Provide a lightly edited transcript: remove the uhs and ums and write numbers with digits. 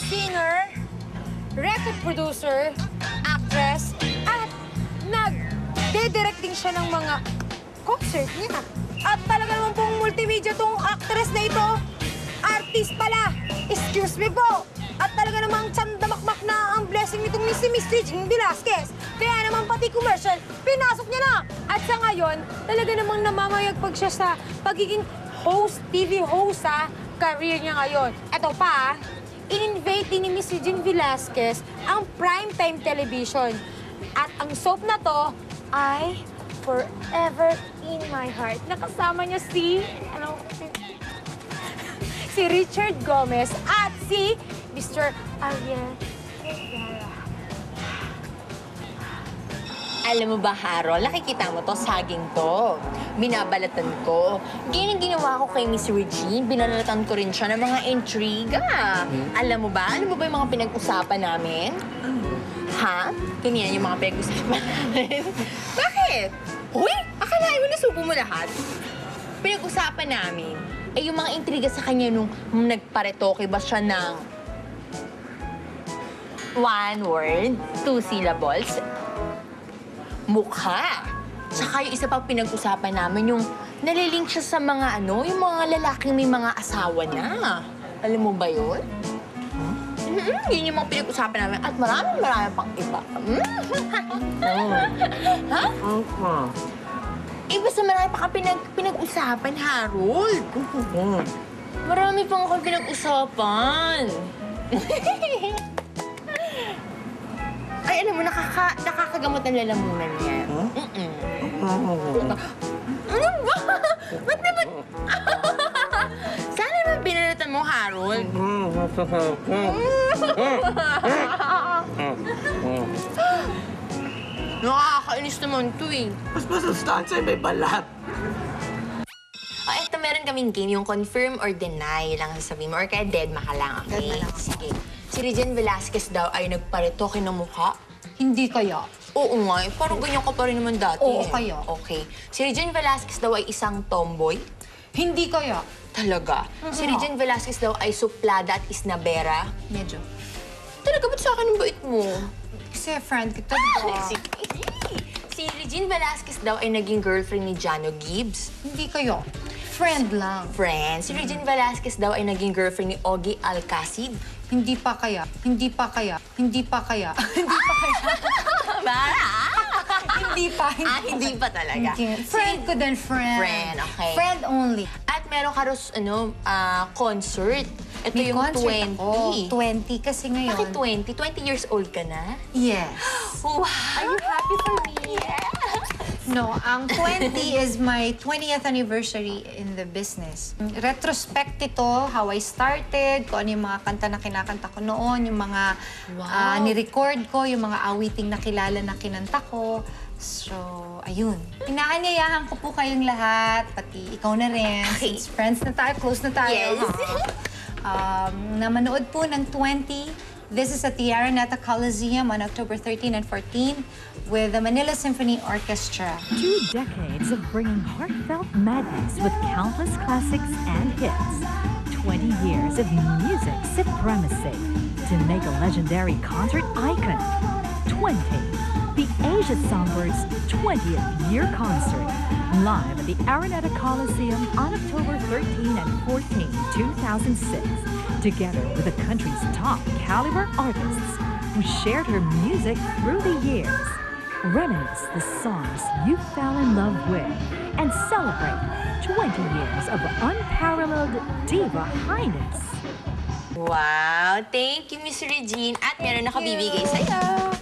singer, record producer, actress, at nag-direct din siya ng mga concert niya. At talaga naman pong multimedia tong actress na ito. Artist pala. Excuse me po. At talaga namang tsandamakmak na ang blessing nitong si Miss Regine Velasquez. Kaya naman pati commercial, pinasok niya na. At sa ngayon, talaga namang namamayagpag siya sa pagiging host, TV host sa career niya ngayon. Ito pa, in-invite din ni Miss Regine Velasquez ang primetime television. At ang soap na to ay Forever in My Heart. Nakasama niya si Richard Gomez at si Mr. Ariel Rivera. Alam mo ba, Harold, nakikita mo to, saging to. Binabalatan ko. Ganyan ang ginawa ko kay Miss Regine. Binalatan ko rin siya ng mga intriga. Alam mo ba? Ano ba yung mga pinag-usapan namin? Ha? Kanina yung mga pinag-usapan namin. Bakit? Uy, akalain mo nasubo mo lahat? Pinag-usapan namin ay yung mga intriga sa kanya nung nagparetoke ba siya ng 1 word, 2 syllables, mukha. Tsaka yung isa pang pinag-usapan namin yung nalilink siya sa mga yung mga lalaking may mga asawa na. Alam mo ba yun? Yun yung mga pinag-usapan namin at marami pang iba. Ha? Basta marami pa ka pinag-usapan, Harold. Marami pang akong pinag-usapan. Ay, alam mo, nakakagamot ng lalamunan niya. Ano ba? Ba't naman? Sana naman binalatan mo, Harold. Nakakainis naman to eh. Mas masustansya may balat. Eto, meron kaming game, yung confirm or deny lang sasabihin mo, or kaya deadma ka lang, okay? Deadma lang ako. Sige. Si Regine Velasquez daw ay nagparetoke ng mukha. Hindi kaya. Oo nga, parang ganyan ka pa rin naman dati. Oo, kaya. Okay. Si Regine Velasquez daw ay isang tomboy. Hindi kaya. Talaga. Si Regine Velasquez daw ay suplada at isnabera. Medyo. Talaga, ba't sa akin ang bait mo? Kasi friend kita, diba? Sige. Si Regine Velasquez daw ay naging girlfriend ni Jano Gibbs. Hindi kayo. Friend lang. Friend. Si Regine Velasquez daw ay naging girlfriend ni Ogie Alcacid. Hindi pa kaya. Hindi pa kaya. Hindi pa kaya. Hindi pa kaya. Para! Hindi pa. Hindi pa talaga. Hindi. Friend ko din, friend. Friend, okay. Friend only. At meron ka rin, concert. Ito May yung concert 20. ako. 20 kasi ngayon. Bakit 20? 20 years old ka na? Yes. Wow! Are you happy for me? No, ang 20 is my 20th anniversary in the business. Retrospect ito, how I started, kung ano yung mga kanta na kinakanta ko noon, yung mga ni-record ko, yung mga awiting na kilala na kinanta ko. So, ayun. Inaanyayahan ko po kayong lahat, pati ikaw na rin. Since friends na tayo, close na tayo. Yes. Na manood po ng 20. This is at the Araneta Coliseum on October 13 and 14 with the Manila Symphony Orchestra. 2 decades of bringing heartfelt madness with countless classics and hits. 20 years of music supremacy to make a legendary concert icon. 20. The Asia Songbirds' 20th year concert. Live at the Araneta Coliseum on October 13 and 14, 2006. Together with the country's top caliber artists who shared her music through the years. Reminisce the songs you fell in love with and celebrate 20 years of unparalleled diva highness. Wow! Thank you, Miss Regine. At meron na kabibigay sa'yo.